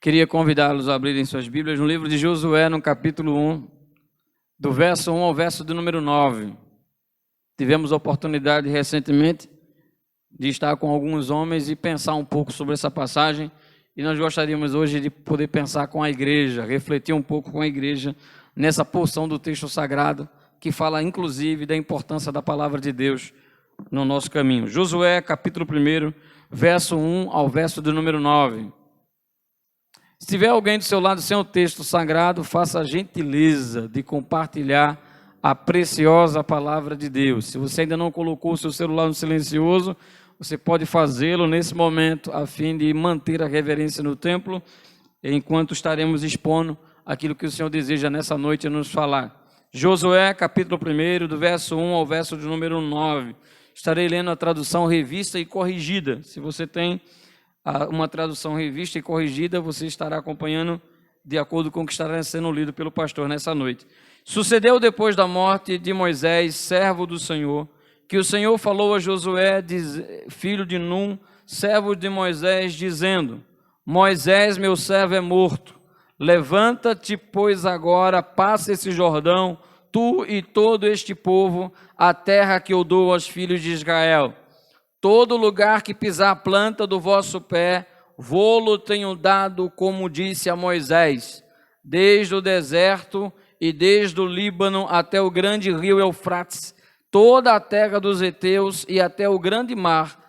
Queria convidá-los a abrirem suas Bíblias no livro de Josué, no capítulo 1, do verso 1 ao verso de número 9. Tivemos a oportunidade recentemente de estar com alguns homens e pensar um pouco sobre essa passagem, e nós gostaríamos hoje de poder pensar com a igreja, refletir um pouco com a igreja nessa porção do texto sagrado, que fala inclusive da importância da palavra de Deus no nosso caminho. Josué, capítulo 1, verso 1 ao verso de número 9. Se tiver alguém do seu lado sem o texto sagrado, faça a gentileza de compartilhar a preciosa palavra de Deus. Se você ainda não colocou o seu celular no silencioso, você pode fazê-lo nesse momento, a fim de manter a reverência no templo, enquanto estaremos expondo aquilo que o Senhor deseja nessa noite nos falar. Josué, capítulo 1, do verso 1 ao verso de número 9. Estarei lendo a tradução revista e corrigida. Se você tem uma tradução revista e corrigida, você estará acompanhando de acordo com o que estará sendo lido pelo pastor nessa noite. Sucedeu depois da morte de Moisés, servo do Senhor, que o Senhor falou a Josué, filho de Num, servo de Moisés, dizendo: Moisés, meu servo, é morto. Levanta-te, pois agora passa esse Jordão, tu e todo este povo, a terra que eu dou aos filhos de Israel. Todo lugar que pisar a planta do vosso pé, vô-lo tenho dado, como disse a Moisés, desde o deserto e desde o Líbano até o grande rio Eufrates, toda a terra dos heteus e até o grande mar,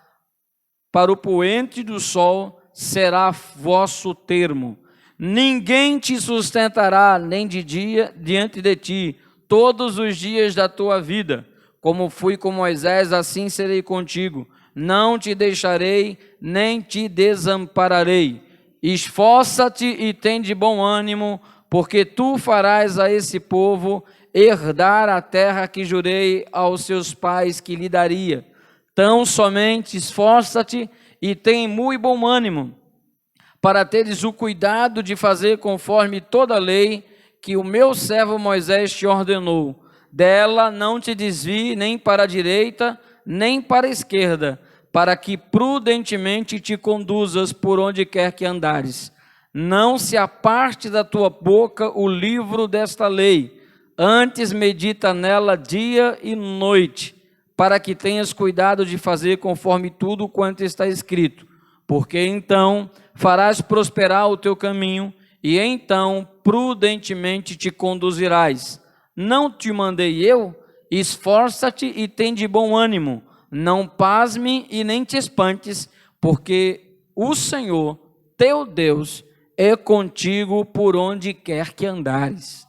para o poente do sol será vosso termo. Ninguém te sustentará nem de dia diante de ti, todos os dias da tua vida. Como fui com Moisés, assim serei contigo. Não te deixarei, nem te desampararei. Esforça-te e tem de bom ânimo, porque tu farás a esse povo herdar a terra que jurei aos seus pais que lhe daria. Tão somente esforça-te e tem muito bom ânimo, para teres o cuidado de fazer conforme toda a lei que o meu servo Moisés te ordenou. Dela não te desvie nem para a direita, nem para a esquerda, para que prudentemente te conduzas por onde quer que andares. Não se aparte da tua boca o livro desta lei, antes medita nela dia e noite, para que tenhas cuidado de fazer conforme tudo quanto está escrito, porque então farás prosperar o teu caminho, e então prudentemente te conduzirás. Não te mandei eu? Esforça-te e tem de bom ânimo. Não pasme e nem te espantes, porque o Senhor, teu Deus, é contigo por onde quer que andares.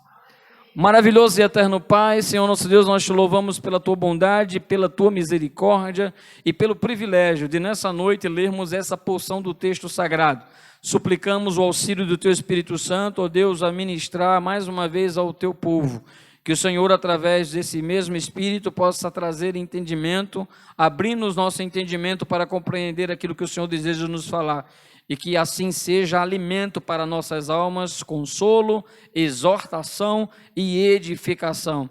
Maravilhoso e eterno Pai, Senhor nosso Deus, nós te louvamos pela tua bondade, pela tua misericórdia e pelo privilégio de nessa noite lermos essa porção do texto sagrado. Suplicamos o auxílio do teu Espírito Santo, ó Deus, a ministrar mais uma vez ao teu povo. Que o Senhor, através desse mesmo Espírito, possa trazer entendimento, abrindo-nos nosso entendimento para compreender aquilo que o Senhor deseja nos falar. E que assim seja alimento para nossas almas, consolo, exortação e edificação.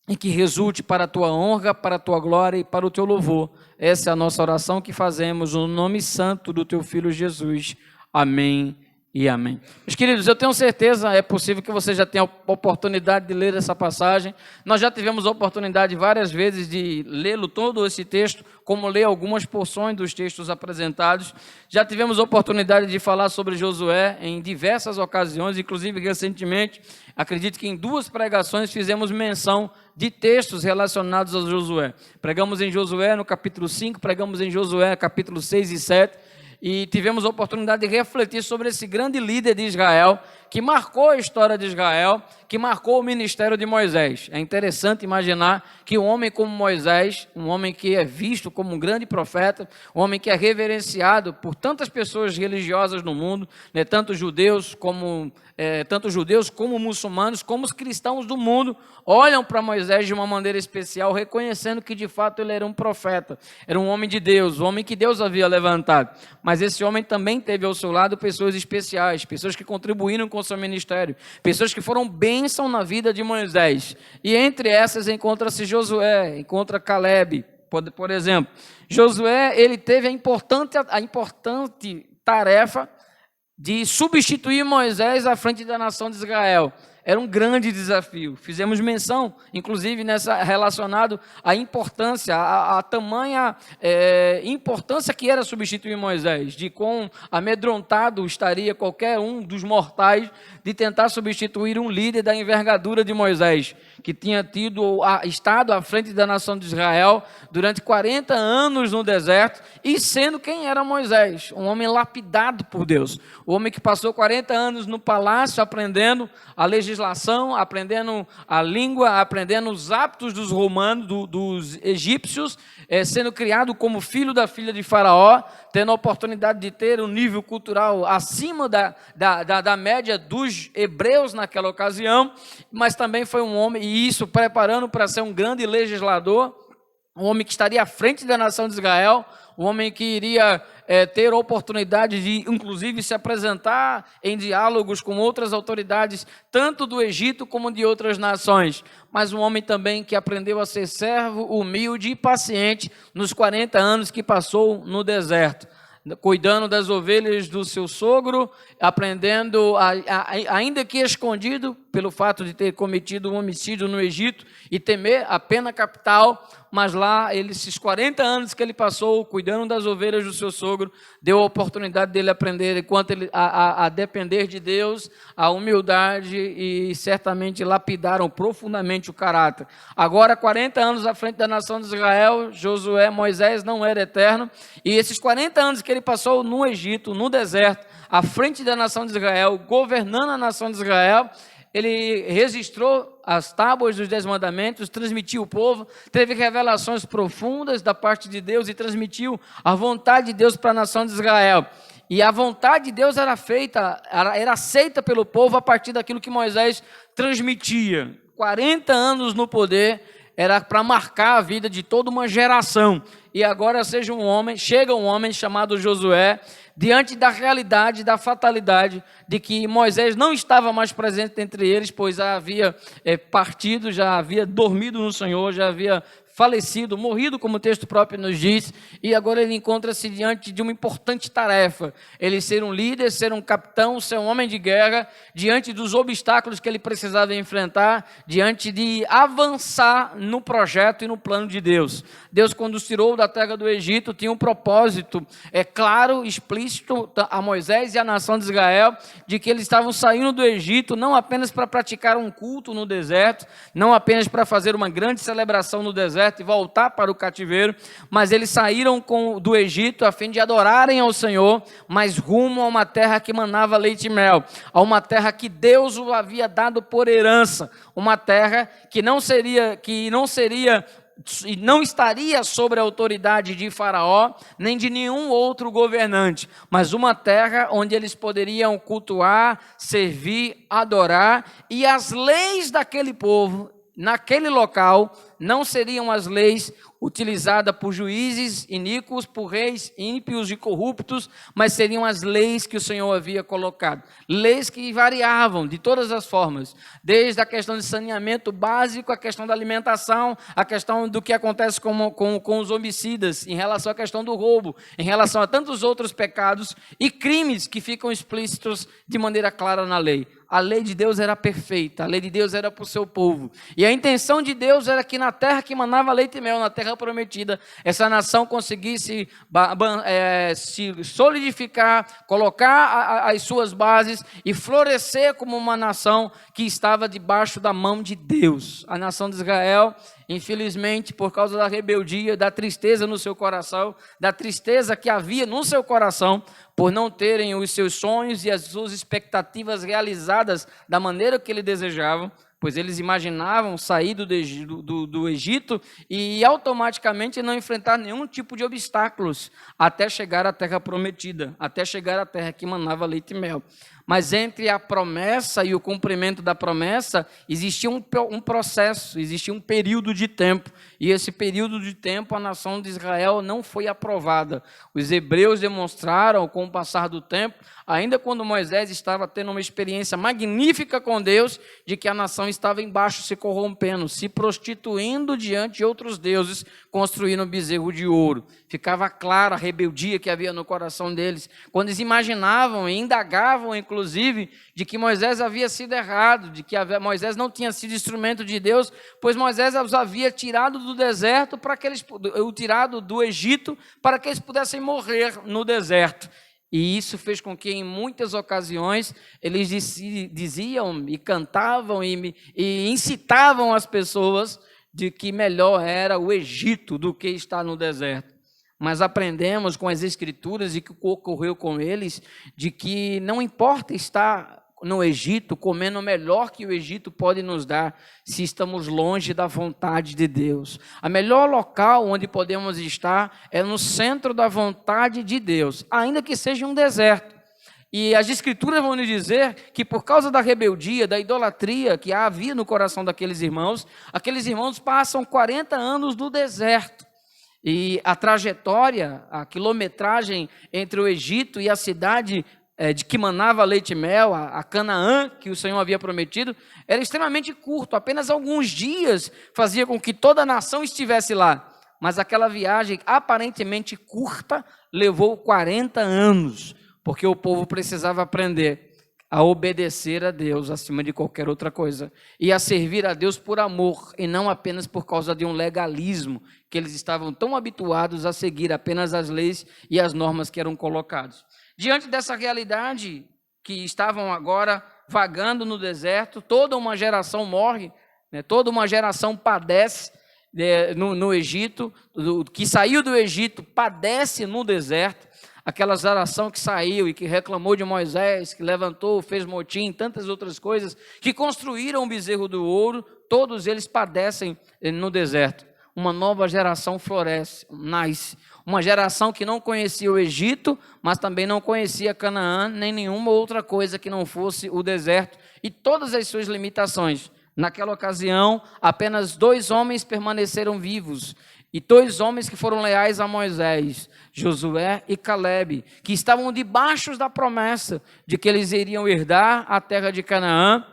E que resulte para a tua honra, para a tua glória e para o teu louvor. Essa é a nossa oração que fazemos no nome santo do teu Filho Jesus. Amém e amém. Meus queridos, eu tenho certeza, é possível que você já tenha a oportunidade de ler essa passagem. Nós já tivemos a oportunidade várias vezes de lê-lo todo esse texto, como ler algumas porções dos textos apresentados. Já tivemos a oportunidade de falar sobre Josué em diversas ocasiões, inclusive recentemente, acredito que em 2 pregações fizemos menção de textos relacionados a Josué. Pregamos em Josué no capítulo 5, pregamos em Josué capítulo 6 e 7, e tivemos a oportunidade de refletir sobre esse grande líder de Israel, que marcou a história de Israel, que marcou o ministério de Moisés. É interessante imaginar que um homem como Moisés, um homem que é visto como um grande profeta, um homem que é reverenciado por tantas pessoas religiosas no mundo, né, tanto judeus como muçulmanos, como os cristãos do mundo, olham para Moisés de uma maneira especial, reconhecendo que de fato ele era um profeta, era um homem de Deus, um homem que Deus havia levantado. Mas esse homem também teve ao seu lado pessoas especiais, pessoas que contribuíram com o seu ministério, pessoas que foram bênção na vida de Moisés. E entre essas encontra-se Josué, encontra Caleb, por exemplo. Josué, ele teve a importante tarefa de substituir Moisés à frente da nação de Israel. Era um grande desafio. Fizemos menção, inclusive, relacionado à importância, a tamanha importância que era substituir Moisés, de quão amedrontado estaria qualquer um dos mortais de tentar substituir um líder da envergadura de Moisés, que tinha estado à frente da nação de Israel durante 40 anos no deserto, e sendo quem era Moisés, um homem lapidado por Deus, um homem que passou 40 anos no palácio aprendendo a legislação, aprendendo a língua, aprendendo os hábitos dos romanos, dos egípcios, sendo criado como filho da filha de Faraó, tendo a oportunidade de ter um nível cultural acima da média dos hebreus naquela ocasião, mas também foi um homem, e isso preparando para ser um grande legislador, um homem que estaria à frente da nação de Israel, um homem que iria ter a oportunidade de, inclusive, se apresentar em diálogos com outras autoridades, tanto do Egito como de outras nações, mas um homem também que aprendeu a ser servo, humilde e paciente nos 40 anos que passou no deserto, cuidando das ovelhas do seu sogro, aprendendo, ainda que escondido, pelo fato de ter cometido um homicídio no Egito e temer a pena capital, mas lá, esses 40 anos que ele passou cuidando das ovelhas do seu sogro, deu a oportunidade dele aprender a depender de Deus, a humildade, e certamente lapidaram profundamente o caráter. Agora, 40 anos à frente da nação de Israel, Josué, Moisés não era eterno, e esses 40 anos que ele passou no Egito, no deserto, à frente da nação de Israel, governando a nação de Israel, ele registrou as tábuas dos 10 mandamentos, transmitiu o povo, teve revelações profundas da parte de Deus e transmitiu a vontade de Deus para a nação de Israel. E a vontade de Deus era aceita pelo povo a partir daquilo que Moisés transmitia. 40 anos no poder era para marcar a vida de toda uma geração. E agora chega um homem chamado Josué, diante da realidade, da fatalidade, de que Moisés não estava mais presente entre eles, pois já havia partido, já havia dormido no Senhor, já havia falecido, morrido, como o texto próprio nos diz, e agora ele encontra-se diante de uma importante tarefa, ele ser um líder, ser um capitão, ser um homem de guerra, diante dos obstáculos que ele precisava enfrentar, diante de avançar no projeto e no plano de Deus. Deus, quando os tirou da terra do Egito, tinha um propósito claro, explícito a Moisés e a nação de Israel, de que eles estavam saindo do Egito não apenas para praticar um culto no deserto, não apenas para fazer uma grande celebração no deserto e voltar para o cativeiro, mas eles saíram do Egito a fim de adorarem ao Senhor, mas rumo a uma terra que manava leite e mel, a uma terra que Deus o havia dado por herança, uma terra que não estaria sobre a autoridade de Faraó, nem de nenhum outro governante, mas uma terra onde eles poderiam cultuar, servir, adorar, e as leis daquele povo, naquele local, não seriam as leis utilizadas por juízes iníquos, por reis ímpios e corruptos, mas seriam as leis que o Senhor havia colocado. Leis que variavam de todas as formas, desde a questão de saneamento básico, a questão da alimentação, a questão do que acontece com os homicidas, em relação à questão do roubo, em relação a tantos outros pecados e crimes que ficam explícitos de maneira clara na lei. A lei de Deus era perfeita, a lei de Deus era para o seu povo. E a intenção de Deus era que na terra que manava leite e mel, na terra prometida, essa nação conseguisse se solidificar, colocar as suas bases e florescer como uma nação que estava debaixo da mão de Deus. A nação de Israel, infelizmente, por causa da rebeldia, da tristeza no seu coração, da tristeza que havia no seu coração, por não terem os seus sonhos e as suas expectativas realizadas da maneira que ele desejavam, pois eles imaginavam sair do Egito e automaticamente não enfrentar nenhum tipo de obstáculos até chegar à terra prometida, até chegar à terra que manava leite e mel. Mas entre a promessa e o cumprimento da promessa, existia um processo, existia um período de tempo. E esse período de tempo, a nação de Israel não foi aprovada. Os hebreus demonstraram, com o passar do tempo, ainda quando Moisés estava tendo uma experiência magnífica com Deus, de que a nação estava embaixo se corrompendo, se prostituindo diante de outros deuses, construindo um bezerro de ouro. Ficava clara a rebeldia que havia no coração deles, quando eles imaginavam e indagavam, inclusive, de que Moisés havia sido errado, de que Moisés não tinha sido instrumento de Deus, pois Moisés os havia tirado do deserto, tirado do Egito, para que eles pudessem morrer no deserto. E isso fez com que, em muitas ocasiões, eles diziam e cantavam e incitavam as pessoas de que melhor era o Egito do que estar no deserto. Mas aprendemos com as Escrituras e que ocorreu com eles, de que não importa estar no Egito comendo o melhor que o Egito pode nos dar, se estamos longe da vontade de Deus. A melhor local onde podemos estar é no centro da vontade de Deus, ainda que seja um deserto. E as Escrituras vão nos dizer que por causa da rebeldia, da idolatria que havia no coração daqueles irmãos, aqueles irmãos passam 40 anos no deserto. E a trajetória, a quilometragem entre o Egito e a cidade de que manava leite e mel, a Canaã, que o Senhor havia prometido, era extremamente curto, apenas alguns dias fazia com que toda a nação estivesse lá. Mas aquela viagem aparentemente curta levou 40 anos, porque o povo precisava aprender a obedecer a Deus acima de qualquer outra coisa, e a servir a Deus por amor, e não apenas por causa de um legalismo, que eles estavam tão habituados a seguir apenas as leis e as normas que eram colocadas. Diante dessa realidade, que estavam agora vagando no deserto, toda uma geração morre, né? Toda uma geração padece no Egito, que saiu do Egito padece no deserto. Aquela geração que saiu e que reclamou de Moisés, que levantou, fez motim, tantas outras coisas, que construíram o bezerro do ouro, todos eles padecem no deserto. Uma nova geração floresce, nasce. Uma geração que não conhecia o Egito, mas também não conhecia Canaã, nem nenhuma outra coisa que não fosse o deserto e todas as suas limitações. Naquela ocasião, apenas 2 homens permaneceram vivos, e 2 homens que foram leais a Moisés, Josué e Calebe, que estavam debaixo da promessa de que eles iriam herdar a terra de Canaã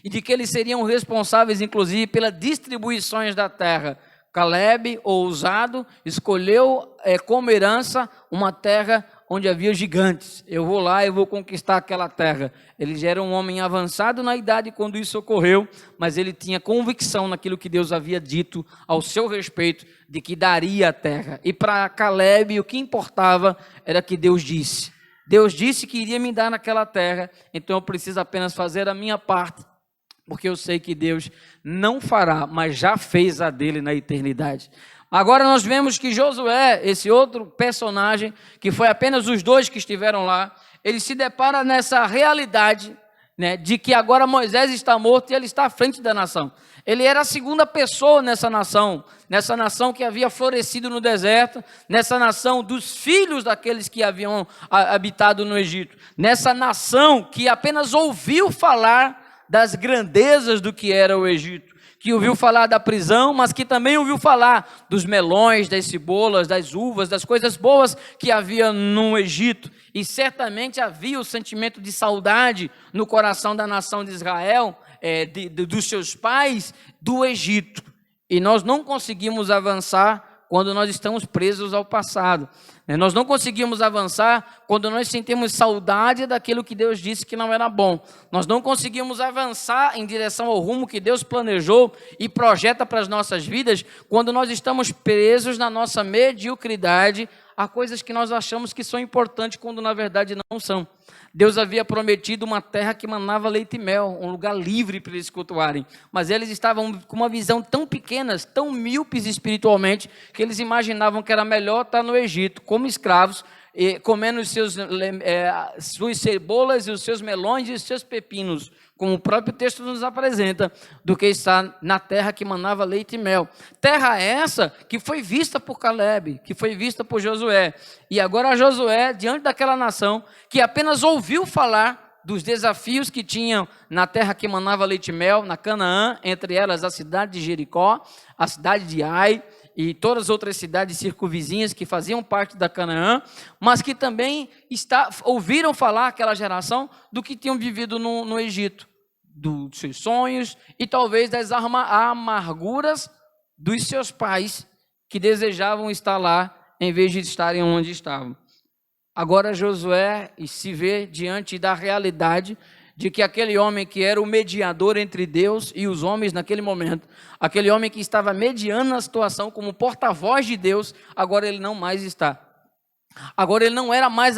e de que eles seriam responsáveis, inclusive, pelas distribuições da terra. Calebe, ousado, escolheu como herança uma terra onde havia gigantes. Eu vou lá e vou conquistar aquela terra. Ele já era um homem avançado na idade quando isso ocorreu, mas ele tinha convicção naquilo que Deus havia dito ao seu respeito, de que daria a terra. E para Calebe o que importava era que Deus disse. Deus disse que iria me dar naquela terra, então eu preciso apenas fazer a minha parte, porque eu sei que Deus não fará, mas já fez a dele na eternidade. Agora nós vemos que Josué, esse outro personagem, que foi apenas os 2 que estiveram lá, ele se depara nessa realidade, né, de que agora Moisés está morto e ele está à frente da nação. Ele era a segunda pessoa nessa nação que havia florescido no deserto, nessa nação dos filhos daqueles que haviam habitado no Egito, nessa nação que apenas ouviu falar das grandezas do que era o Egito, que ouviu falar da prisão, mas que também ouviu falar dos melões, das cebolas, das uvas, das coisas boas que havia no Egito, e certamente havia o sentimento de saudade no coração da nação de Israel, dos seus pais, do Egito, e nós não conseguimos avançar quando nós estamos presos ao passado. Nós não conseguimos avançar quando nós sentimos saudade daquilo que Deus disse que não era bom. Nós não conseguimos avançar em direção ao rumo que Deus planejou e projeta para as nossas vidas quando nós estamos presos na nossa mediocridade a coisas que nós achamos que são importantes quando na verdade não são. Deus havia prometido uma terra que manava leite e mel, um lugar livre para eles cultuarem, mas eles estavam com uma visão tão pequena, tão míopes espiritualmente, que eles imaginavam que era melhor estar no Egito como escravos, comendo suas cebolas e os seus melões e os seus pepinos, como o próprio texto nos apresenta, do que estar na terra que manava leite e mel. Terra essa que foi vista por Calebe, que foi vista por Josué. E agora Josué, diante daquela nação, que apenas ouviu falar dos desafios que tinham na terra que manava leite e mel, na Canaã, entre elas a cidade de Jericó, a cidade de Ai, e todas as outras cidades circunvizinhas que faziam parte da Canaã, mas que também ouviram falar, aquela geração, do que tinham vivido no Egito, dos seus sonhos e talvez das amarguras dos seus pais, que desejavam estar lá em vez de estarem onde estavam. Agora Josué se vê diante da realidade de que aquele homem que era o mediador entre Deus e os homens naquele momento, aquele homem que estava mediando a situação como porta-voz de Deus, agora ele não mais está. Agora ele não era mais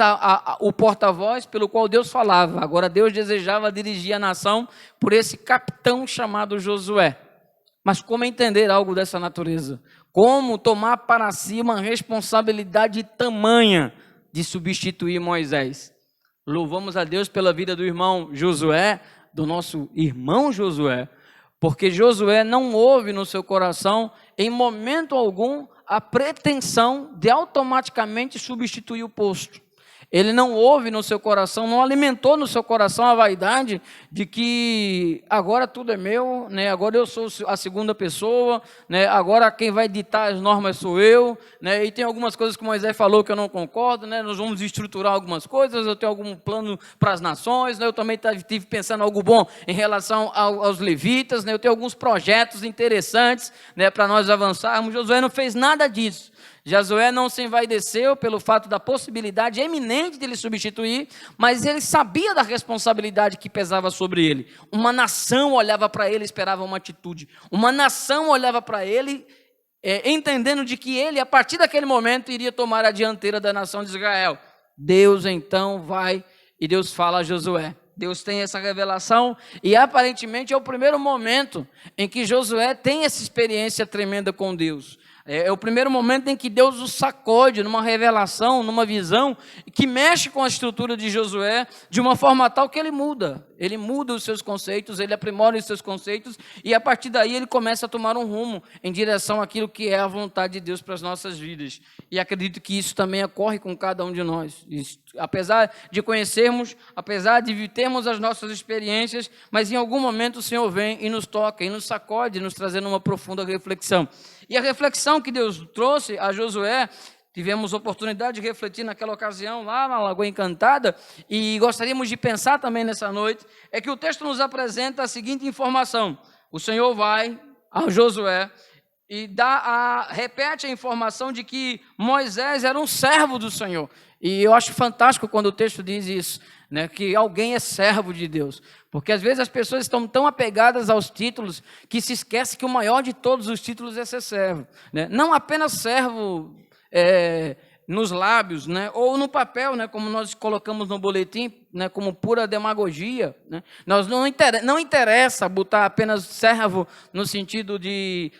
o porta-voz pelo qual Deus falava. Agora Deus desejava dirigir a nação por esse capitão chamado Josué. Mas como entender algo dessa natureza? Como tomar para si uma responsabilidade tamanha de substituir Moisés? Louvamos a Deus pela vida do irmão Josué, do nosso irmão Josué, porque Josué não houve no seu coração, em momento algum, a pretensão de automaticamente substituir o posto. Ele não houve no seu coração, não alimentou no seu coração a vaidade de que agora tudo é meu, né? Agora eu sou a segunda pessoa, né? Agora quem vai ditar as normas sou eu, né? E tem algumas coisas que Moisés falou que eu não concordo, né? Nós vamos estruturar algumas coisas, eu tenho algum plano para as nações, né? Eu também estive pensando algo bom em relação aos levitas, né? Eu tenho alguns projetos interessantes, né? Para nós avançarmos. Josué não fez nada disso. Josué não se envaideceu pelo fato da possibilidade eminente de ele substituir, mas ele sabia da responsabilidade que pesava sobre ele. Uma nação olhava para ele e esperava uma atitude. Uma nação olhava para ele, entendendo de que ele, a partir daquele momento, iria tomar a dianteira da nação de Israel. Deus então vai e Deus fala a Josué. Deus tem essa revelação e aparentemente é o primeiro momento em que Josué tem essa experiência tremenda com Deus. É o primeiro momento em que Deus o sacode numa revelação, numa visão, que mexe com a estrutura de Josué de uma forma tal que ele muda os seus conceitos, ele aprimora os seus conceitos e a partir daí ele começa a tomar um rumo em direção àquilo que é a vontade de Deus para as nossas vidas. E acredito que isso também ocorre com cada um de nós. Apesar de conhecermos, apesar de termos as nossas experiências, mas em algum momento o Senhor vem e nos toca, e nos sacode, nos trazendo uma profunda reflexão. E a reflexão que Deus trouxe a Josué, tivemos oportunidade de refletir naquela ocasião, lá na Lagoa Encantada, e gostaríamos de pensar também nessa noite, é que o texto nos apresenta a seguinte informação: o Senhor vai a Josué e repete a informação de que Moisés era um servo do Senhor. E eu acho fantástico quando o texto diz isso, né, que alguém é servo de Deus. Porque às vezes as pessoas estão tão apegadas aos títulos que se esquece que o maior de todos os títulos é ser servo. Né? Não apenas servo nos lábios, né, ou no papel, né, como nós colocamos no boletim, né, como pura demagogia. Né? Não interessa botar apenas servo no sentido de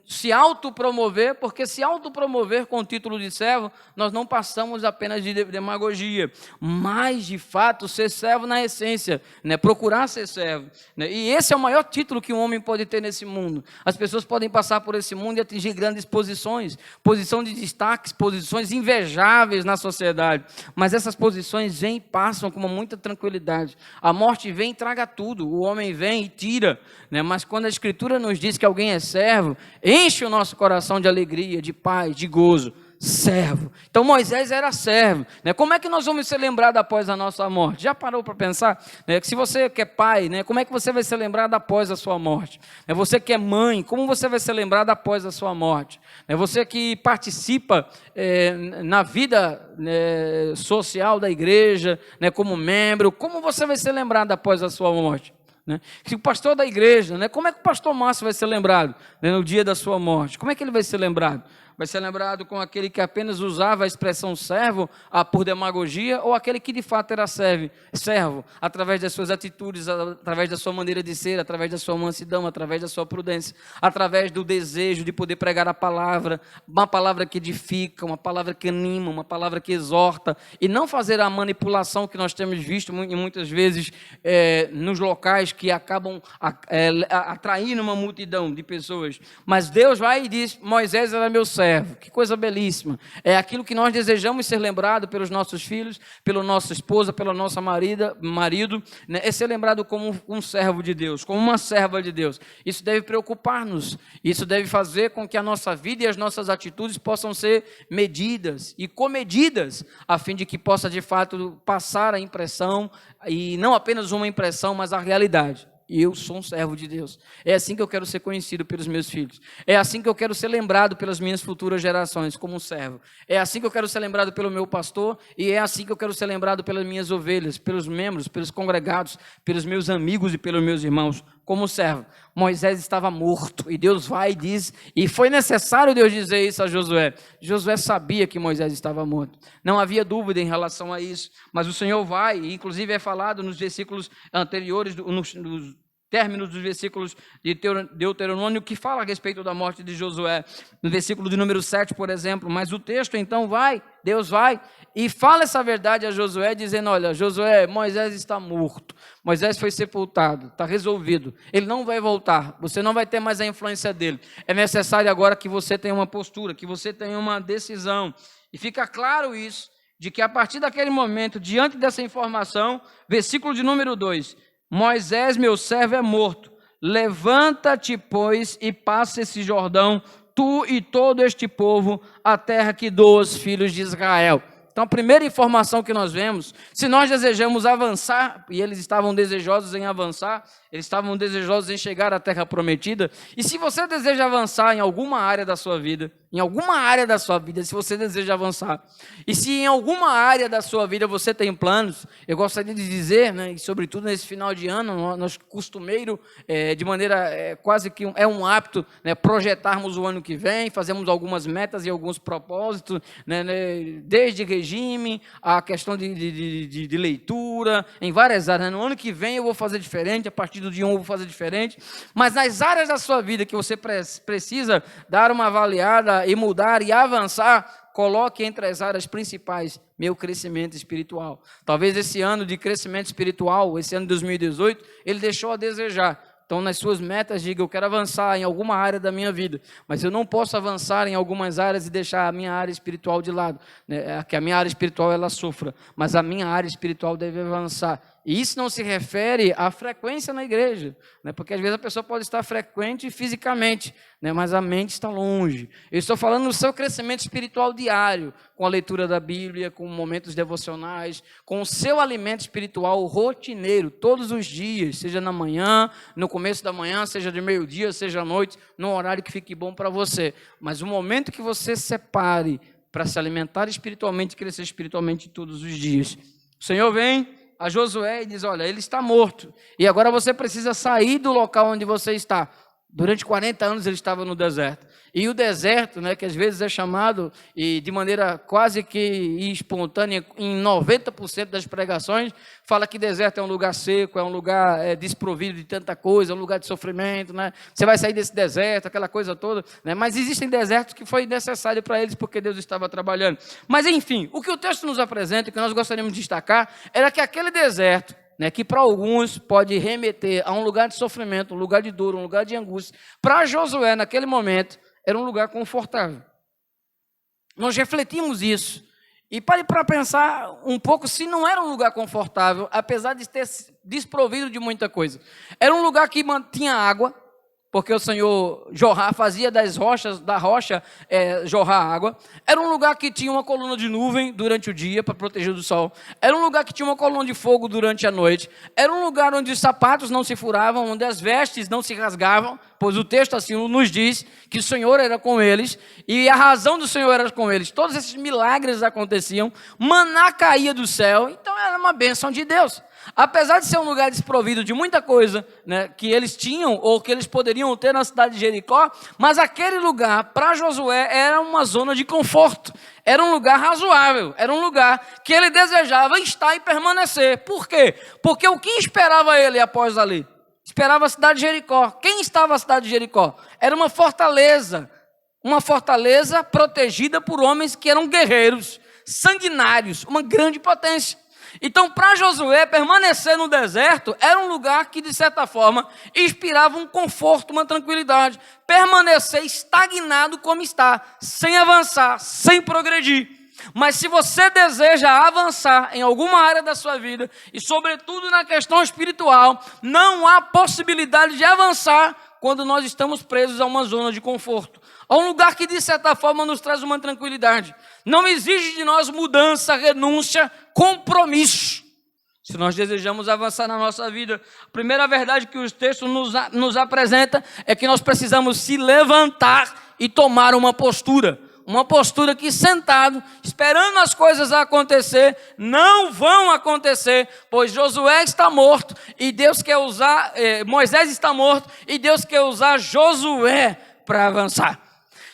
se autopromover, porque se autopromover com o título de servo, nós não passamos apenas de demagogia, mas de fato ser servo na essência, né? Procurar ser servo, né? E esse é o maior título que um homem pode ter nesse mundo. As pessoas podem passar por esse mundo e atingir grandes posições, posição de destaques, posições invejáveis na sociedade, mas essas posições vêm e passam com muita tranquilidade. A morte vem e traga tudo, o homem vem e tira, né? Mas quando a Escritura nos diz que alguém é servo, enche o nosso coração de alegria, de paz, de gozo. Servo. Então Moisés era servo, né? Como é que nós vamos ser lembrados após a nossa morte? Já parou para pensar, né? Que se você que é pai, né? Como é que você vai ser lembrado após a sua morte? Você que é mãe, como você vai ser lembrado após a sua morte? Você que participa na vida social da igreja, né? Como membro, como você vai ser lembrado após a sua morte? Né? Se o pastor da igreja, né? Como é que o pastor Márcio vai ser lembrado, né, no dia da sua morte? Como é que ele vai ser lembrado? Vai ser lembrado com aquele que apenas usava a expressão servo por demagogia, ou aquele que de fato era servo, através das suas atitudes, através da sua maneira de ser, através da sua mansidão, através da sua prudência, através do desejo de poder pregar a palavra, uma palavra que edifica, uma palavra que anima, uma palavra que exorta, e não fazer a manipulação que nós temos visto muitas vezes nos locais que acabam atraindo uma multidão de pessoas. Mas Deus vai e diz: Moisés era meu servo. servo. Que coisa belíssima. É aquilo que nós desejamos ser lembrado pelos nossos filhos, pela nossa esposa, pela nossa marido, né? É ser lembrado como um servo de Deus, como uma serva de Deus. Isso deve preocupar-nos. Isso deve fazer com que a nossa vida e as nossas atitudes possam ser medidas e comedidas, a fim de que possa de fato passar a impressão, e não apenas uma impressão, mas a realidade. Eu sou um servo de Deus. É assim que eu quero ser conhecido pelos meus filhos. É assim que eu quero ser lembrado pelas minhas futuras gerações, como um servo. É assim que eu quero ser lembrado pelo meu pastor, e é assim que eu quero ser lembrado pelas minhas ovelhas, pelos membros, pelos congregados, pelos meus amigos e pelos meus irmãos, como servo. Moisés estava morto, e Deus vai e diz, e foi necessário Deus dizer isso a Josué. Josué sabia que Moisés estava morto. Não havia dúvida em relação a isso, mas o Senhor vai, e inclusive é falado nos versículos anteriores, nos términos dos versículos de Deuteronômio, que fala a respeito da morte de Josué, no versículo de número 7, por exemplo, mas o texto então vai, Deus vai, e fala essa verdade a Josué, dizendo, olha, Josué, Moisés está morto, Moisés foi sepultado, está resolvido, ele não vai voltar, você não vai ter mais a influência dele, é necessário agora que você tenha uma postura, que você tenha uma decisão, e fica claro isso, de que a partir daquele momento, diante dessa informação, versículo de número 2, Moisés, meu servo, é morto. Levanta-te, pois, e passa esse Jordão, tu e todo este povo, a terra que dou aos filhos de Israel. Então, a primeira informação que nós vemos, se nós desejamos avançar, e eles estavam desejosos em avançar, eles estavam desejosos em chegar à terra prometida, e se você deseja avançar em alguma área da sua vida, se você deseja avançar, e se em alguma área da sua vida você tem planos, eu gostaria de dizer, né, e sobretudo nesse final de ano, nós costumeiro, de maneira quase que é um hábito, né, projetarmos o ano que vem, fazemos algumas metas e alguns propósitos, né, desde regime, a questão de leitura, em várias áreas, né? No ano que vem eu vou fazer diferente, a partir do dia 1 eu vou fazer diferente, mas nas áreas da sua vida que você precisa dar uma avaliada e mudar e avançar, coloque entre as áreas principais meu crescimento espiritual. Talvez esse ano de crescimento espiritual, esse ano de 2018, ele deixou a desejar. Então, nas suas metas, diga, eu quero avançar em alguma área da minha vida, mas eu não posso avançar em algumas áreas e deixar a minha área espiritual de lado, né? Que a minha área espiritual ela sofra, mas a minha área espiritual deve avançar. E isso não se refere à frequência na igreja, né? Porque às vezes a pessoa pode estar frequente fisicamente, né? Mas a mente está longe. Eu estou falando do seu crescimento espiritual diário, com a leitura da Bíblia, com momentos devocionais, com o seu alimento espiritual rotineiro, todos os dias, seja na manhã, no começo da manhã, seja de meio-dia, seja à noite, num horário que fique bom para você. Mas o momento que você separe para se alimentar espiritualmente e crescer espiritualmente todos os dias. O Senhor vem a Josué e diz, olha, ele está morto, e agora você precisa sair do local onde você está. Durante 40 anos ele estava no deserto, e o deserto, né, que às vezes é chamado, e de maneira quase que espontânea, em 90% das pregações, fala que deserto é um lugar seco, é um lugar desprovido de tanta coisa, é um lugar de sofrimento, né? Você vai sair desse deserto, aquela coisa toda, né? Mas existem desertos que foi necessário para eles, porque Deus estava trabalhando. Mas enfim, o que o texto nos apresenta, e que nós gostaríamos de destacar, era que aquele deserto, né, que para alguns pode remeter a um lugar de sofrimento, um lugar de dor, um lugar de angústia, para Josué naquele momento, era um lugar confortável. Nós refletimos isso, e pare para pensar um pouco se não era um lugar confortável, apesar de ter desprovido de muita coisa. Era um lugar que mantinha água, porque o Senhor fazia da rocha jorrar água. Era um lugar que tinha uma coluna de nuvem durante o dia, para proteger do sol. Era um lugar que tinha uma coluna de fogo durante a noite. Era um lugar onde os sapatos não se furavam, onde as vestes não se rasgavam, pois o texto assim nos diz que o Senhor era com eles, e a razão do Senhor era com eles. Todos esses milagres aconteciam, maná caía do céu, então era uma bênção de Deus. Apesar de ser um lugar desprovido de muita coisa, né, que eles tinham ou que eles poderiam ter na cidade de Jericó, mas aquele lugar para Josué era uma zona de conforto, era um lugar razoável, era um lugar que ele desejava estar e permanecer. Por quê? Porque o que esperava ele após ali? Esperava a cidade de Jericó. Quem estava a cidade de Jericó? Era uma fortaleza protegida por homens que eram guerreiros, sanguinários, uma grande potência. Então, para Josué, permanecer no deserto era um lugar que, de certa forma, inspirava um conforto, uma tranquilidade. Permanecer estagnado como está, sem avançar, sem progredir. Mas se você deseja avançar em alguma área da sua vida, e sobretudo na questão espiritual, não há possibilidade de avançar quando nós estamos presos a uma zona de conforto, a um lugar que de certa forma nos traz uma tranquilidade. Não exige de nós mudança, renúncia, compromisso. Se nós desejamos avançar na nossa vida, a primeira verdade que os textos nos apresentam é que nós precisamos se levantar e tomar uma postura. Uma postura que sentado, esperando as coisas acontecer, não vão acontecer, pois Josué está morto e Deus quer usar, Moisés está morto e Deus quer usar Josué para avançar.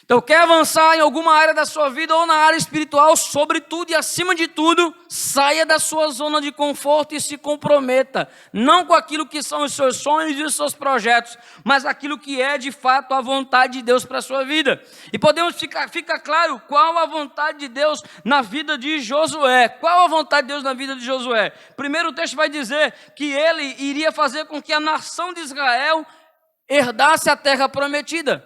Então, quer avançar em alguma área da sua vida ou na área espiritual, sobretudo e acima de tudo, saia da sua zona de conforto e se comprometa, não com aquilo que são os seus sonhos e os seus projetos, mas aquilo que é de fato a vontade de Deus para a sua vida. E fica claro qual a vontade de Deus na vida de Josué. Qual a vontade de Deus na vida de Josué? Primeiro o texto vai dizer que ele iria fazer com que a nação de Israel herdasse a terra prometida.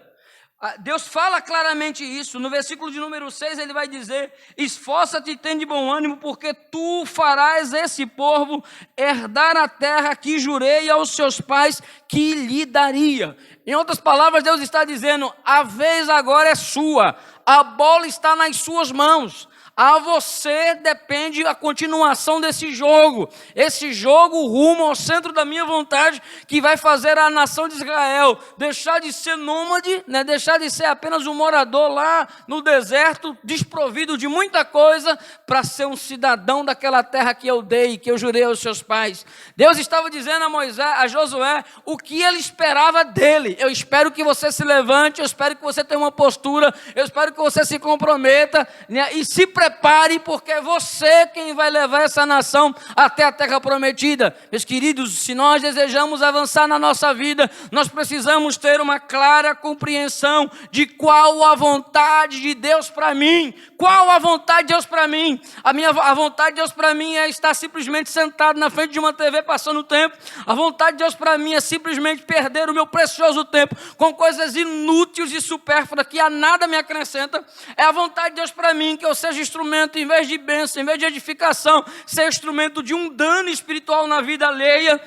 Deus fala claramente isso, no versículo de número 6 ele vai dizer: esforça-te e tem de bom ânimo, porque tu farás esse povo herdar a terra que jurei aos seus pais que lhe daria. Em outras palavras, Deus está dizendo: a vez agora é sua, a bola está nas suas mãos. A você depende a continuação desse jogo. Esse jogo rumo ao centro da minha vontade, que vai fazer a nação de Israel deixar de ser nômade, né? Deixar de ser apenas um morador lá no deserto, desprovido de muita coisa, para ser um cidadão daquela terra que eu dei, que eu jurei aos seus pais. Deus estava dizendo a Josué o que ele esperava dele. Eu espero que você se levante, eu espero que você tenha uma postura, eu espero que você se comprometa, né? E se prepare, porque é você quem vai levar essa nação até a terra prometida. Meus queridos, se nós desejamos avançar na nossa vida, nós precisamos ter uma clara compreensão de qual a vontade de Deus para mim. Qual a vontade de Deus para mim? A vontade de Deus para mim é estar simplesmente sentado na frente de uma TV passando o tempo. A vontade de Deus para mim é simplesmente perder o meu precioso tempo com coisas inúteis e supérfluas que a nada me acrescenta. É a vontade de Deus para mim que eu seja instrumento, em vez de bênção, em vez de edificação, ser instrumento de um dano espiritual na vida alheia.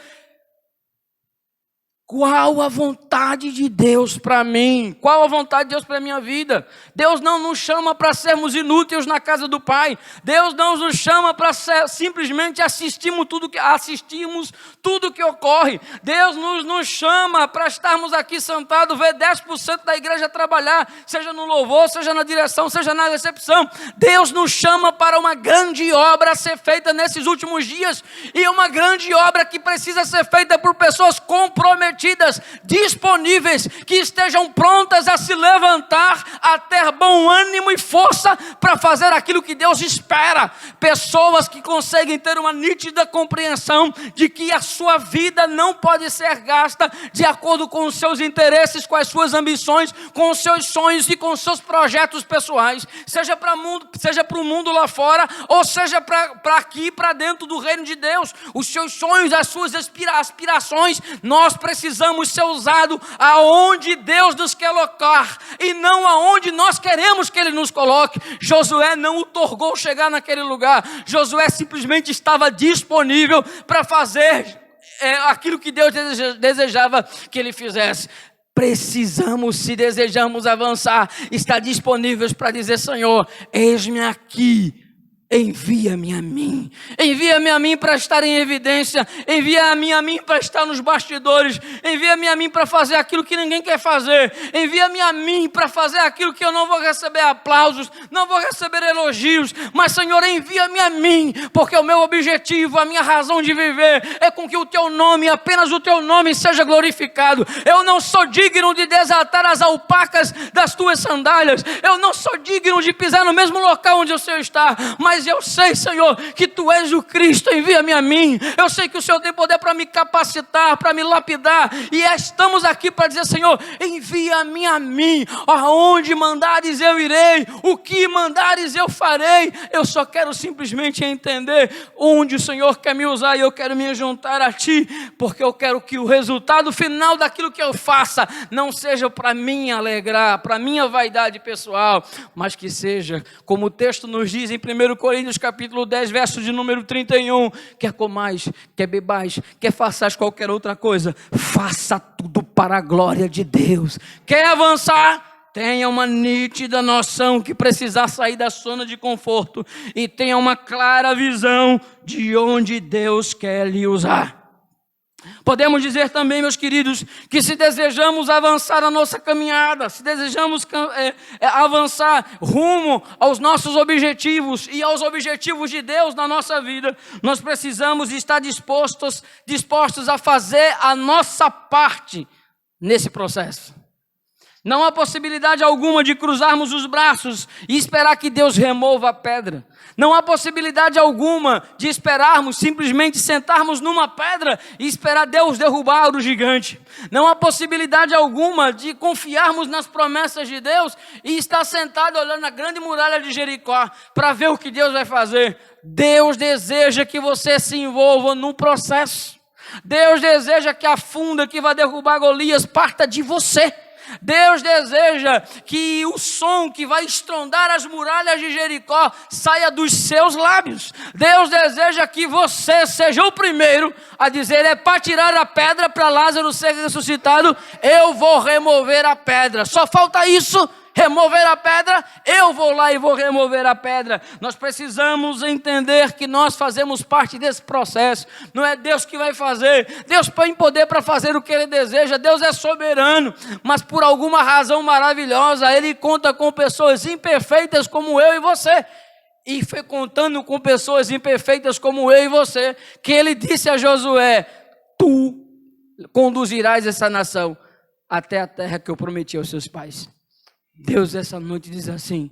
Qual a vontade de Deus para mim? Qual a vontade de Deus para a minha vida? Deus não nos chama para sermos inúteis na casa do Pai. Deus não nos chama para simplesmente assistirmos tudo que ocorre. Deus nos chama para estarmos aqui sentados, ver 10% da igreja trabalhar, seja no louvor, seja na direção, seja na recepção. Deus nos chama para uma grande obra a ser feita nesses últimos dias, e uma grande obra que precisa ser feita por pessoas comprometidas, disponíveis, que estejam prontas a se levantar, a ter bom ânimo e força para fazer aquilo que Deus espera. Pessoas que conseguem ter uma nítida compreensão de que a sua vida não pode ser gasta de acordo com os seus interesses, com as suas ambições, com os seus sonhos e com os seus projetos pessoais, seja para o mundo lá fora, ou seja para aqui, para dentro do reino de Deus. Os seus sonhos, as suas aspirações, nós precisamos ser usados aonde Deus nos quer colocar, e não aonde nós queremos que Ele nos coloque. Josué não otorgou chegar naquele lugar. Josué simplesmente estava disponível para fazer aquilo que Deus desejava que ele fizesse. Precisamos, se desejamos avançar, estar disponíveis para dizer: Senhor, eis-me aqui. Envia-me a mim. Envia-me a mim para estar em evidência. Envia-me a mim para estar nos bastidores. Envia-me a mim para fazer aquilo que ninguém quer fazer. Envia-me a mim para fazer aquilo que eu não vou receber aplausos, não vou receber elogios. Mas, Senhor, envia-me a mim, porque o meu objetivo, a minha razão de viver é com que o Teu nome, apenas o Teu nome, seja glorificado. Eu não sou digno de desatar as alpacas das Tuas sandálias. Eu não sou digno de pisar no mesmo local onde o Senhor está. Mas mas eu sei, Senhor, que Tu és o Cristo, envia-me a mim. Eu sei que o Senhor tem poder para me capacitar, para me lapidar, e estamos aqui para dizer, Senhor, envia-me a mim, aonde mandares eu irei, o que mandares eu farei. Eu só quero simplesmente entender onde o Senhor quer me usar, e eu quero me juntar a Ti, porque eu quero que o resultado final daquilo que eu faça não seja para mim alegrar, para minha vaidade pessoal, mas que seja, como o texto nos diz em 1 Coríntios capítulo 10, verso de número 31, quer comais, quer bebais, quer façais qualquer outra coisa, faça tudo para a glória de Deus. Quer avançar? Tenha uma nítida noção que precisar sair da zona de conforto e tenha uma clara visão de onde Deus quer lhe usar. Podemos dizer também, meus queridos, que se desejamos avançar a nossa caminhada, se desejamos avançar rumo aos nossos objetivos e aos objetivos de Deus na nossa vida, nós precisamos estar dispostos a fazer a nossa parte nesse processo. Não há possibilidade alguma de cruzarmos os braços e esperar que Deus remova a pedra. Não há possibilidade alguma de esperarmos, simplesmente sentarmos numa pedra e esperar Deus derrubar o gigante. Não há possibilidade alguma de confiarmos nas promessas de Deus e estar sentado olhando a grande muralha de Jericó para ver o que Deus vai fazer. Deus deseja que você se envolva no processo. Deus deseja que a funda que vai derrubar Golias parta de você. Deus deseja que o som que vai estrondar as muralhas de Jericó saia dos seus lábios. Deus deseja que você seja o primeiro a dizer: é para tirar a pedra para Lázaro ser ressuscitado, eu vou remover a pedra. Só falta isso. Remover a pedra, eu vou lá e vou remover a pedra. Nós precisamos entender que nós fazemos parte desse processo. Não é Deus que vai fazer. Deus tem poder para fazer o que Ele deseja. Deus é soberano, mas por alguma razão maravilhosa, Ele conta com pessoas imperfeitas como eu e você. E foi contando com pessoas imperfeitas como eu e você, que Ele disse a Josué: tu conduzirás essa nação até a terra que eu prometi aos seus pais. Deus essa noite diz assim: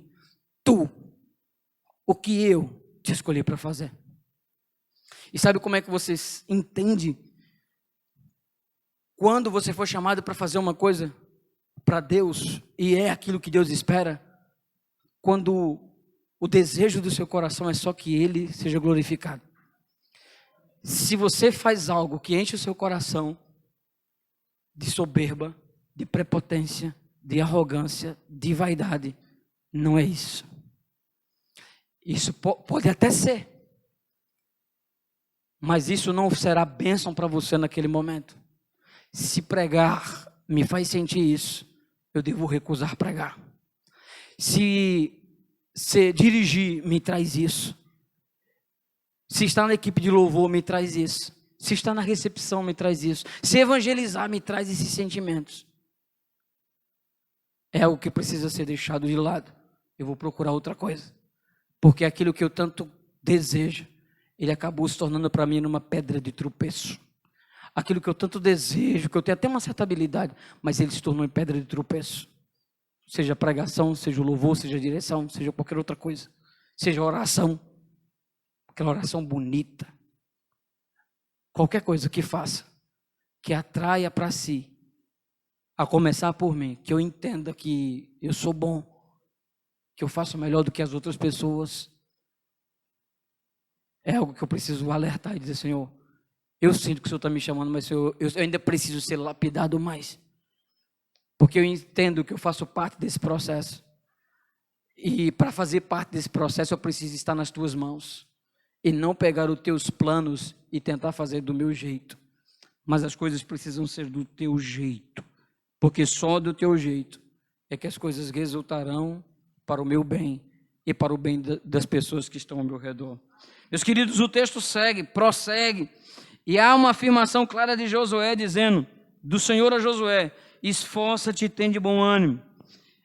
tu, o que eu te escolhi para fazer. E sabe como é que você entende quando você for chamado para fazer uma coisa para Deus e é aquilo que Deus espera? Quando o desejo do seu coração é só que Ele seja glorificado. Se você faz algo que enche o seu coração de soberba, de prepotência, de arrogância, de vaidade, não é isso. Isso pode até ser, mas isso não será bênção para você naquele momento. Se pregar me faz sentir isso, eu devo recusar pregar. Se dirigir me traz isso, se estar na equipe de louvor me traz isso, se estar na recepção me traz isso, se evangelizar me traz esses sentimentos, é algo que precisa ser deixado de lado. Eu vou procurar outra coisa. Porque aquilo que eu tanto desejo, ele acabou se tornando para mim numa pedra de tropeço. Aquilo que eu tanto desejo, que eu tenho até uma certa habilidade, mas ele se tornou em pedra de tropeço. Seja pregação, seja louvor, seja direção, seja qualquer outra coisa. Seja oração. Aquela oração bonita. Qualquer coisa que faça, que atraia para si, a começar por mim, que eu entenda que eu sou bom, que eu faço melhor do que as outras pessoas, é algo que eu preciso alertar e dizer: Senhor, eu sinto que o Senhor está me chamando, mas eu ainda preciso ser lapidado mais, porque eu entendo que eu faço parte desse processo, e para fazer parte desse processo eu preciso estar nas tuas mãos, e não pegar os teus planos e tentar fazer do meu jeito, mas as coisas precisam ser do teu jeito. Porque só do teu jeito é que as coisas resultarão para o meu bem e para o bem das pessoas que estão ao meu redor. Meus queridos, o texto prossegue, e há uma afirmação clara de Josué dizendo, do Senhor a Josué: esforça-te e tem de bom ânimo.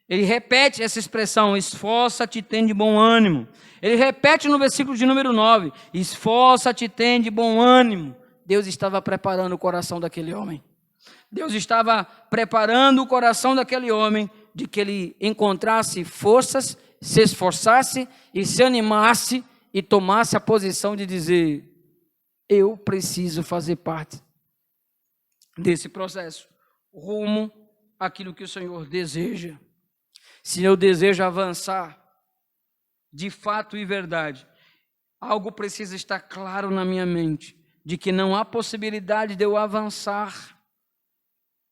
Ele repete essa expressão: esforça-te e tem de bom ânimo. Ele repete no versículo de número 9: esforça-te e tem de bom ânimo. Deus estava preparando o coração daquele homem. Deus estava preparando o coração daquele homem de que ele encontrasse forças, se esforçasse e se animasse e tomasse a posição de dizer: eu preciso fazer parte desse processo, rumo àquilo que o Senhor deseja. Se eu desejo avançar, de fato e verdade, algo precisa estar claro na minha mente, de que não há possibilidade de eu avançar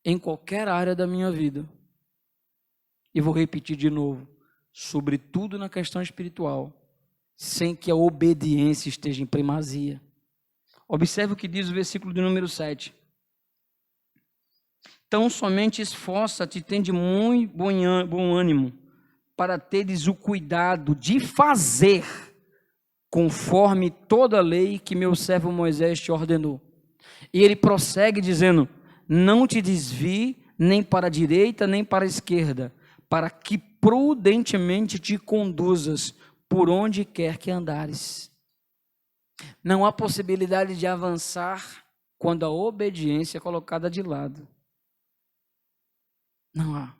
em qualquer área da minha vida. E vou repetir de novo, sobretudo na questão espiritual, sem que a obediência esteja em primazia. Observe o que diz o versículo de número 7. Tão somente esforça-te, tem de muito bom ânimo, para teres o cuidado de fazer conforme toda a lei que meu servo Moisés te ordenou. E ele prossegue dizendo: não te desvie nem para a direita nem para a esquerda, para que prudentemente te conduzas por onde quer que andares. Não há possibilidade de avançar quando a obediência é colocada de lado. Não há.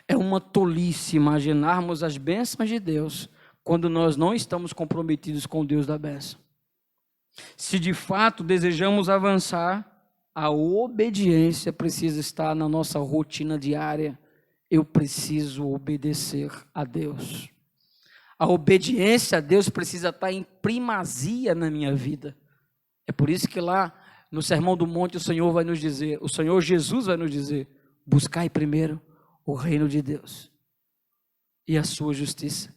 É uma tolice imaginarmos as bênçãos de Deus quando nós não estamos comprometidos com o Deus da bênção. Se de fato desejamos avançar, a obediência precisa estar na nossa rotina diária. Eu preciso obedecer a Deus. A obediência a Deus precisa estar em primazia na minha vida. É por isso que lá no Sermão do Monte o Senhor vai nos dizer, o Senhor Jesus vai nos dizer: buscai primeiro o reino de Deus e a sua justiça,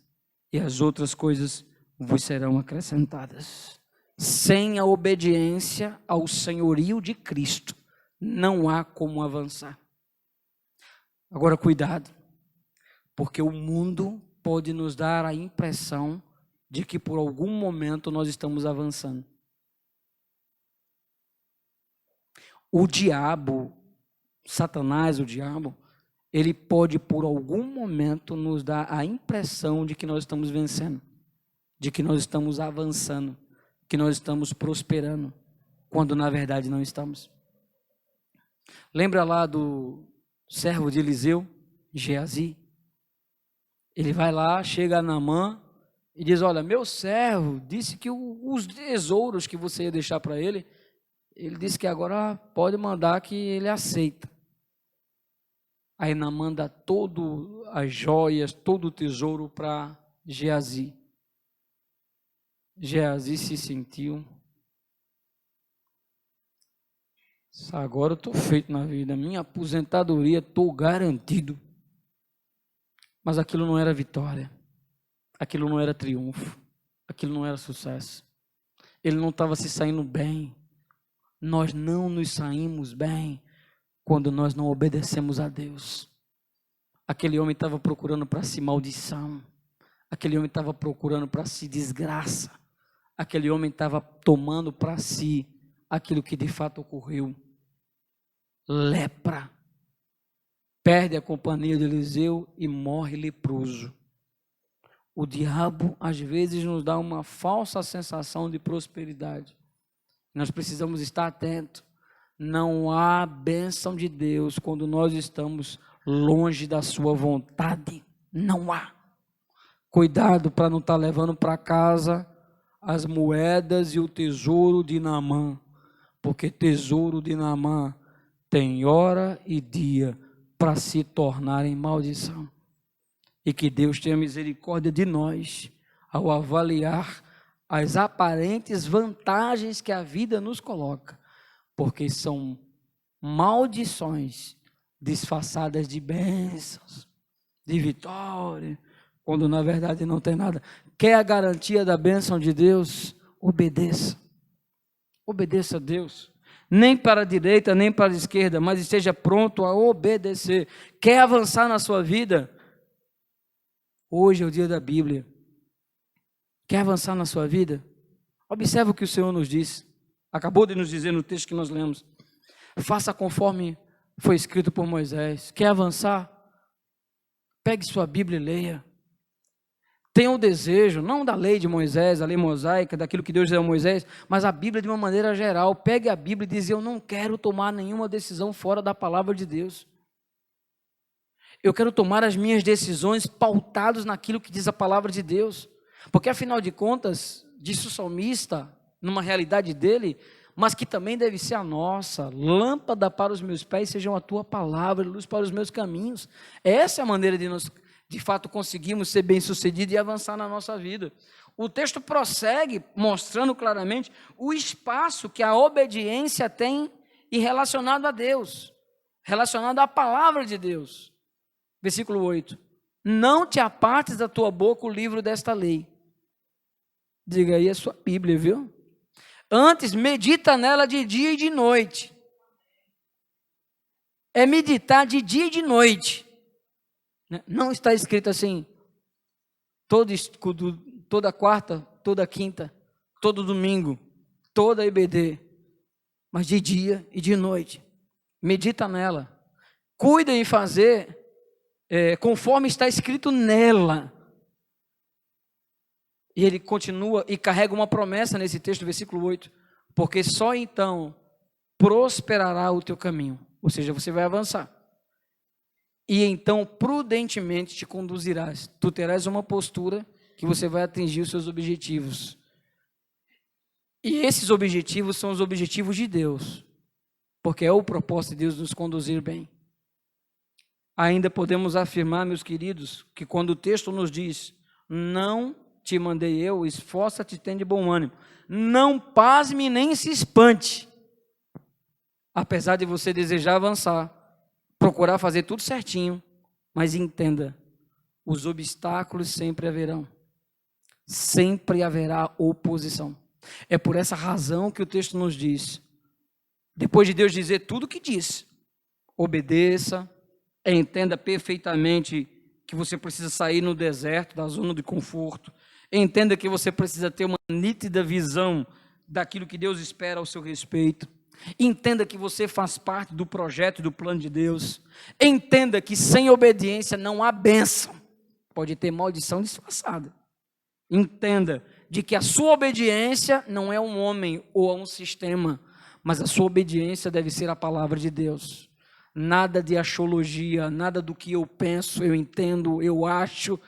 e as outras coisas vos serão acrescentadas. Sem a obediência ao senhorio de Cristo, não há como avançar. Agora, cuidado, porque o mundo pode nos dar a impressão de que por algum momento nós estamos avançando. O diabo, Satanás, o diabo, ele pode por algum momento nos dar a impressão de que nós estamos vencendo, de que nós estamos avançando, que nós estamos prosperando, quando na verdade não estamos. Lembra lá do servo de Eliseu, Geazi? Ele vai lá, chega a Naamã e diz: olha, meu servo disse que os tesouros que você ia deixar para ele disse que agora pode mandar que ele aceita. Aí Naamã dá todas as joias, todo o tesouro para Geazi. Geazi se sentiu: agora eu estou feito na vida, minha aposentadoria, estou garantido. Mas aquilo não era vitória, aquilo não era triunfo, aquilo não era sucesso. Ele não estava se saindo bem. Nós não nos saímos bem quando nós não obedecemos a Deus. Aquele homem estava procurando para si maldição, aquele homem estava procurando para si desgraça, aquele homem estava tomando para si aquilo que de fato ocorreu. Lepra. Perde a companhia de Eliseu e morre leproso. O diabo às vezes nos dá uma falsa sensação de prosperidade. Nós precisamos estar atentos. Não há bênção de Deus quando nós estamos longe da sua vontade. Não há. Cuidado para não estar levando para casa as moedas e o tesouro de Naamã, porque tesouro de Naamã tem hora e dia para se tornar em maldição. E que Deus tenha misericórdia de nós ao avaliar as aparentes vantagens que a vida nos coloca, porque são maldições disfarçadas de bênçãos, de vitória, quando na verdade não tem nada. Quer a garantia da bênção de Deus? Obedeça. Obedeça a Deus. Nem para a direita, nem para a esquerda, mas esteja pronto a obedecer. Quer avançar na sua vida? Hoje é o dia da Bíblia. Quer avançar na sua vida? Observe o que o Senhor nos diz. Acabou de nos dizer no texto que nós lemos. Faça conforme foi escrito por Moisés. Quer avançar? Pegue sua Bíblia e leia. Tenha o desejo, não da lei de Moisés, a lei mosaica, daquilo que Deus deu a Moisés, mas a Bíblia de uma maneira geral. Pegue a Bíblia e diz: eu não quero tomar nenhuma decisão fora da palavra de Deus. Eu quero tomar as minhas decisões pautadas naquilo que diz a palavra de Deus. Porque afinal de contas, disse o salmista, numa realidade dele, mas que também deve ser a nossa: lâmpada para os meus pés sejam a tua palavra, luz para os meus caminhos. Essa é a maneira de nós, de fato, conseguirmos ser bem-sucedidos e avançar na nossa vida. O texto prossegue mostrando claramente o espaço que a obediência tem e relacionado a Deus, relacionado à palavra de Deus. Versículo 8: não te apartes da tua boca o livro desta lei. Diga aí a sua Bíblia, viu? Antes, medita nela de dia e de noite. É meditar de dia e de noite. Não está escrito assim, toda quarta, toda quinta, todo domingo, toda EBD, mas de dia e de noite. Medita nela. Cuida em fazer conforme está escrito nela. E ele continua e carrega uma promessa nesse texto, versículo 8. Porque só então prosperará o teu caminho. Ou seja, você vai avançar. E então prudentemente te conduzirás. Tu terás uma postura que você vai atingir os seus objetivos. E esses objetivos são os objetivos de Deus. Porque é o propósito de Deus nos conduzir bem. Ainda podemos afirmar, meus queridos, que quando o texto nos diz: não te mandei eu, esforça-te e tem de bom ânimo. Não pasme nem se espante. Apesar de você desejar avançar, procurar fazer tudo certinho, mas entenda, os obstáculos sempre haverão. Sempre haverá oposição. É por essa razão que o texto nos diz, depois de Deus dizer tudo o que diz, obedeça, entenda perfeitamente que você precisa sair no deserto, da zona de conforto. Entenda que você precisa ter uma nítida visão daquilo que Deus espera ao seu respeito. Entenda que você faz parte do projeto e do plano de Deus. Entenda que sem obediência não há bênção. Pode ter maldição disfarçada. Entenda de que a sua obediência não é um homem ou a um sistema, mas a sua obediência deve ser a palavra de Deus. Nada de axiologia, nada do que eu penso, eu entendo, eu acho,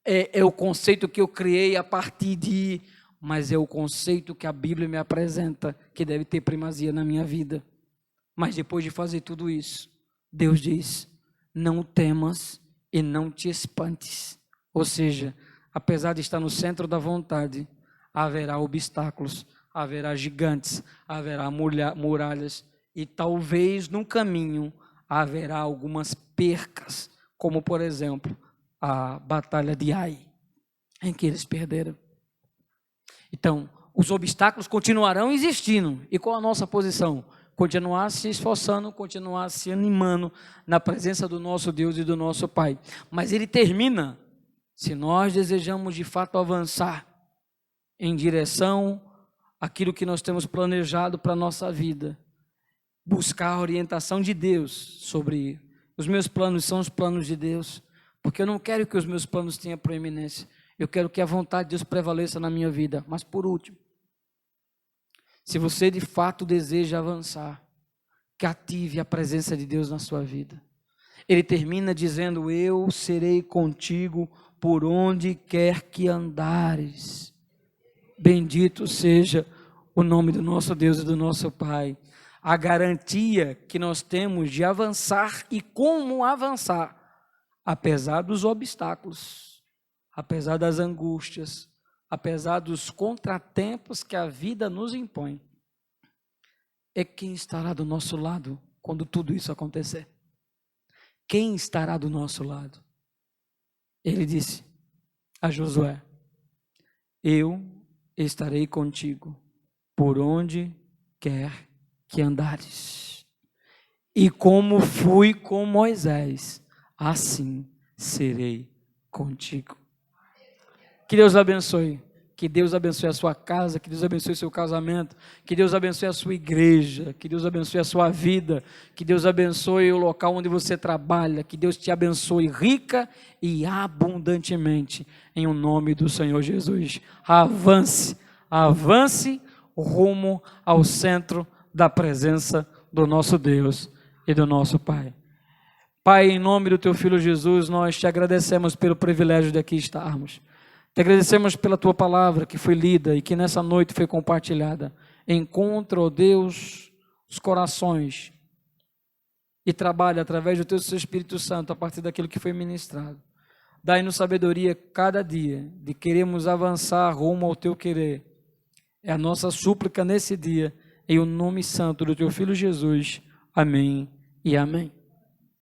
é o conceito que eu criei a partir de, mas é o conceito que a Bíblia me apresenta, que deve ter primazia na minha vida. Mas depois de fazer tudo isso, Deus diz: não temas e não te espantes. Ou seja, apesar de estar no centro da vontade, haverá obstáculos, haverá gigantes, haverá muralhas, e talvez no caminho haverá algumas percas, como por exemplo, a batalha de Ai, em que eles perderam. Então, os obstáculos continuarão existindo. E qual a nossa posição? Continuar se esforçando, continuar se animando na presença do nosso Deus e do nosso Pai. Mas ele termina: se nós desejamos de fato avançar em direção àquilo que nós temos planejado para a nossa vida, buscar a orientação de Deus sobre os meus planos são os planos de Deus, porque eu não quero que os meus planos tenham proeminência, eu quero que a vontade de Deus prevaleça na minha vida. Mas por último, se você de fato deseja avançar, cative a presença de Deus na sua vida. Ele termina dizendo: eu serei contigo por onde quer que andares. Bendito seja o nome do nosso Deus e do nosso Pai. A garantia que nós temos de avançar e como avançar, apesar dos obstáculos, apesar das angústias, apesar dos contratempos que a vida nos impõe, é quem estará do nosso lado quando tudo isso acontecer. Quem estará do nosso lado? Ele disse a Josué: eu estarei contigo por onde quer que andares. E como fui com Moisés, assim serei contigo. Que Deus abençoe. Que Deus abençoe a sua casa, que Deus abençoe o seu casamento, que Deus abençoe a sua igreja, que Deus abençoe a sua vida, que Deus abençoe o local onde você trabalha, que Deus te abençoe rica e abundantemente, em o nome do Senhor Jesus. Avance, avance rumo ao centro da presença do nosso Deus e do nosso Pai. Pai, em nome do teu Filho Jesus, nós te agradecemos pelo privilégio de aqui estarmos. Te agradecemos pela tua palavra que foi lida e que nessa noite foi compartilhada. Encontra, ó Deus, os corações e trabalha através do teu Espírito Santo a partir daquilo que foi ministrado. Dai-nos sabedoria cada dia de queremos avançar rumo ao teu querer. É a nossa súplica nesse dia, em o nome santo do teu Filho Jesus. Amém e amém.